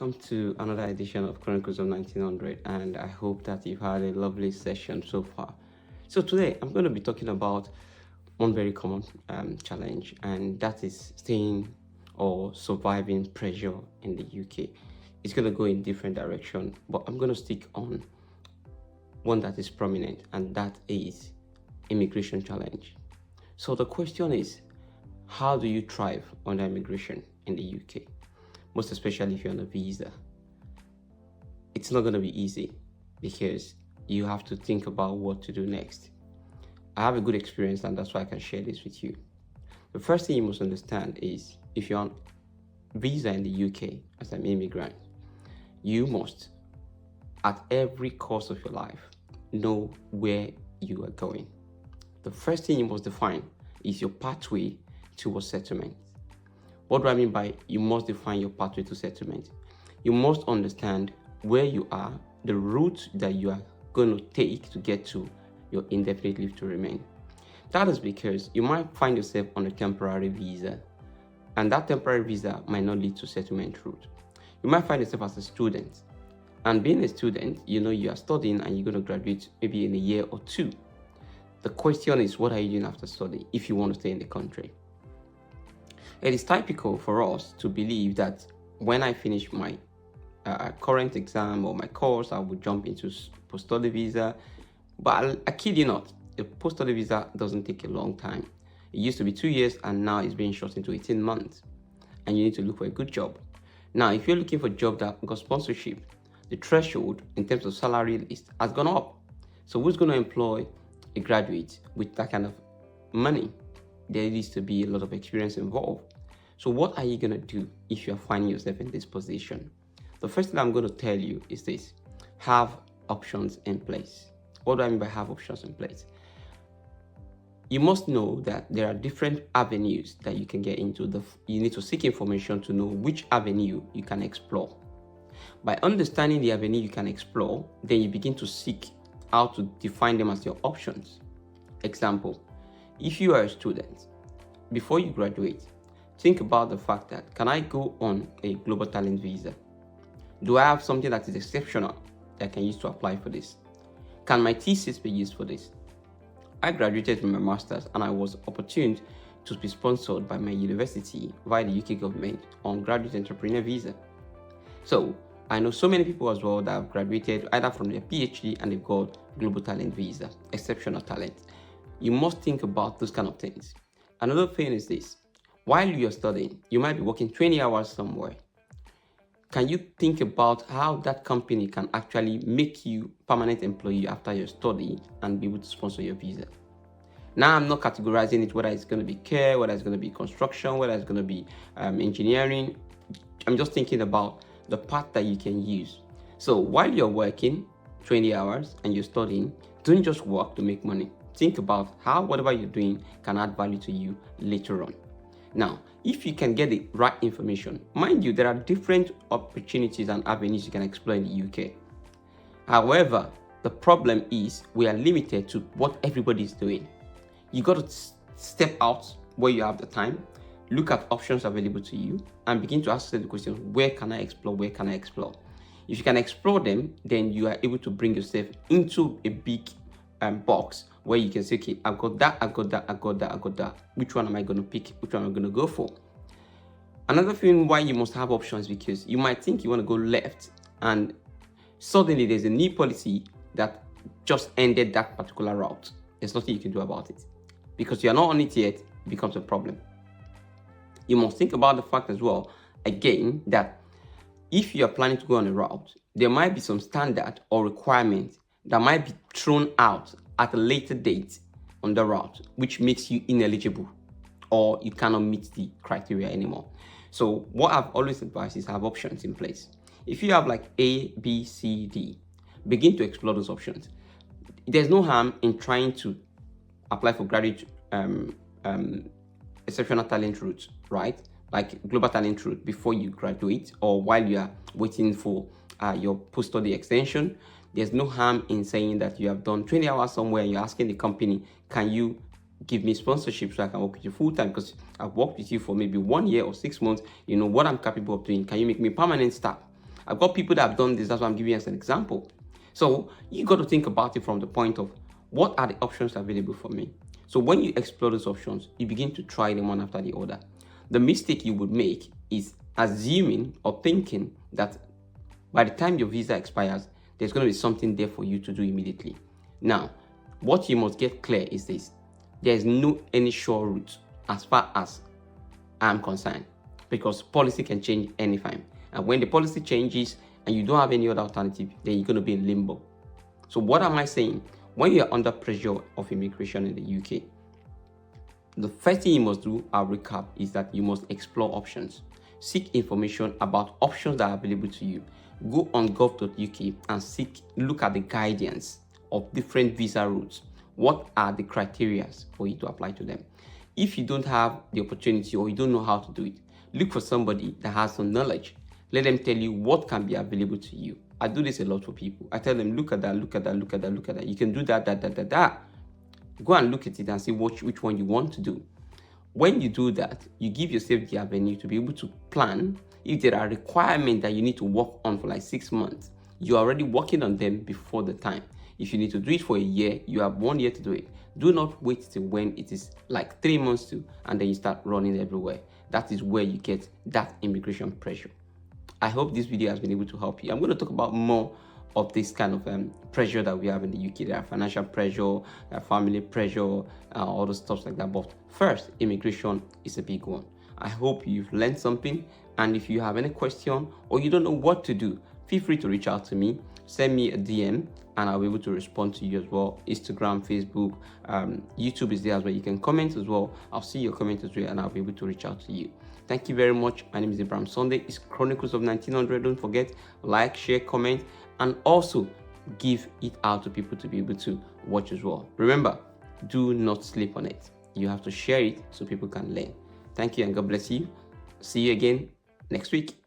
welcome to another edition of Chronicles of 1900, and I hope that you've had a lovely session so far. So today I'm going to be talking about one very common challenge, and that is staying or surviving pressure in the UK. It's going to go in different direction, but I'm going to stick on one that is prominent, and that is immigration challenge. So the question is, how do you thrive under immigration in the UK? Most especially if you're on a visa. It's not going to be easy because you have to think about what to do next. I have a good experience, and that's why I can share this with you. The first thing you must understand is if you're on visa in the UK as an immigrant, you must, at every course of your life, know where you are going. The first thing you must define is your pathway towards settlement. What do I mean by you must define your pathway to settlement? You must understand where you are, the route that you are going to take to get to your indefinite leave to remain. That is because you might find yourself on a temporary visa, and that temporary visa might not lead to settlement route. You might find yourself as a student, and being a student, you are studying and you're going to graduate maybe in a year or two. The question is, what are you doing after study if you want to stay in the country? It is typical for us to believe that when I finish my current exam or my course, I will jump into post-study visa. But I kid you not, a post-study visa doesn't take a long time. It used to be 2 years, and now it's being shortened into 18 months. And you need to look for a good job. Now, if you're looking for a job that got sponsorship, the threshold in terms of salary list has gone up. So who's going to employ a graduate with that kind of money? There needs to be a lot of experience involved. So what are you going to do if you're finding yourself in this position? The first thing I'm going to tell you is this: have options in place. What do I mean by have options in place? You must know that there are different avenues that you can get into. You need to seek information to know which avenue you can explore. By understanding the avenue you can explore, then you begin to seek how to define them as your options. Example, if you are a student, before you graduate, think about the fact that, can I go on a global talent visa? Do I have something that is exceptional that I can use to apply for this? Can my thesis be used for this? I graduated from my master's, and I was opportuned to be sponsored by my university via the UK government on graduate entrepreneur visa. So I know so many people as well that have graduated either from their PhD and they've got global talent visa, exceptional talent. You must think about those kind of things. Another thing is this: while you're studying, you might be working 20 hours somewhere. Can you think about how that company can actually make you permanent employee after your study and be able to sponsor your visa? Now, I'm not categorizing it whether it's going to be care, whether it's going to be construction, whether it's going to be engineering. I'm just thinking about the path that you can use. So while you're working 20 hours and you're studying, don't just work to make money. Think about how whatever you're doing can add value to you later on. Now, if you can get the right information, mind you, there are different opportunities and avenues you can explore in the UK. However, the problem is we are limited to what everybody is doing. You got to step out where you have the time, look at options available to you, and begin to ask the question, where can I explore? Where can I explore? If you can explore them, then you are able to bring yourself into a big box where you can say, okay, I've got that, I've got that, I've got that, I've got that. Which one am I going to pick? Which one am I going to go for? Another thing why you must have options, because you might think you want to go left, and suddenly there's a new policy that just ended that particular route. There's nothing you can do about it. Because you're not on it yet, it becomes a problem. You must think about the fact as well, again, that if you're planning to go on a route, there might be some standard or requirement that might be thrown out at a later date on the route, which makes you ineligible or you cannot meet the criteria anymore. So what I've always advised is have options in place. If you have like A, B, C, D, begin to explore those options. There's no harm in trying to apply for graduate exceptional talent route, right? Like global talent route before you graduate or while you are waiting for your post-study extension. There's no harm in saying that you have done 20 hours somewhere and you're asking the company, can you give me sponsorship so I can work with you full time? Because I've worked with you for maybe 1 year or 6 months. You know what I'm capable of doing. Can you make me permanent staff? I've got people that have done this. That's why I'm giving you as an example. So you got to think about it from the point of what are the options available for me. So when you explore those options, you begin to try them one after the other. The mistake you would make is assuming or thinking that by the time your visa expires, there's going to be something there for you to do immediately. Now, what you must get clear is this. There is no any sure route as far as I'm concerned, because policy can change anytime. And when the policy changes and you don't have any other alternative, then you're going to be in limbo. So what am I saying? When you're under pressure of immigration in the UK, the first thing you must do, I'll recap, is that you must explore options. Seek information about options that are available to you. Go on gov.uk and look at the guidance of different visa routes. What are the criteria for you to apply to them? If you don't have the opportunity or you don't know how to do it, look for somebody that has some knowledge. Let them tell you what can be available to you. I do this a lot for people. I tell them, look at that, look at that, look at that, look at that. You can do that. Go and look at it and see which one you want to do. When you do that, you give yourself the avenue to be able to plan. If there are requirements that you need to work on for like 6 months, you're already working on them before the time. If you need to do it for a year, you have 1 year to do it. Do not wait till when it is like 3 months to, and then you start running everywhere. That is where you get that immigration pressure. I hope this video has been able to help you. I'm going to talk about more of this kind of pressure that we have in the UK. There are financial pressure, there are family pressure, all the stuff like that. But first, immigration is a big one. I hope you've learned something. And if you have any question or you don't know what to do, feel free to reach out to me. Send me a DM and I'll be able to respond to you as well. Instagram, Facebook, YouTube is there as well. You can comment as well. I'll see your comment as well and I'll be able to reach out to you. Thank you very much. My name is Abraham Sunday. It's Chronicles of 1900. Don't forget, like, share, comment, and also give it out to people to be able to watch as well. Remember, do not sleep on it. You have to share it so people can learn. Thank you and God bless you. See you again next week.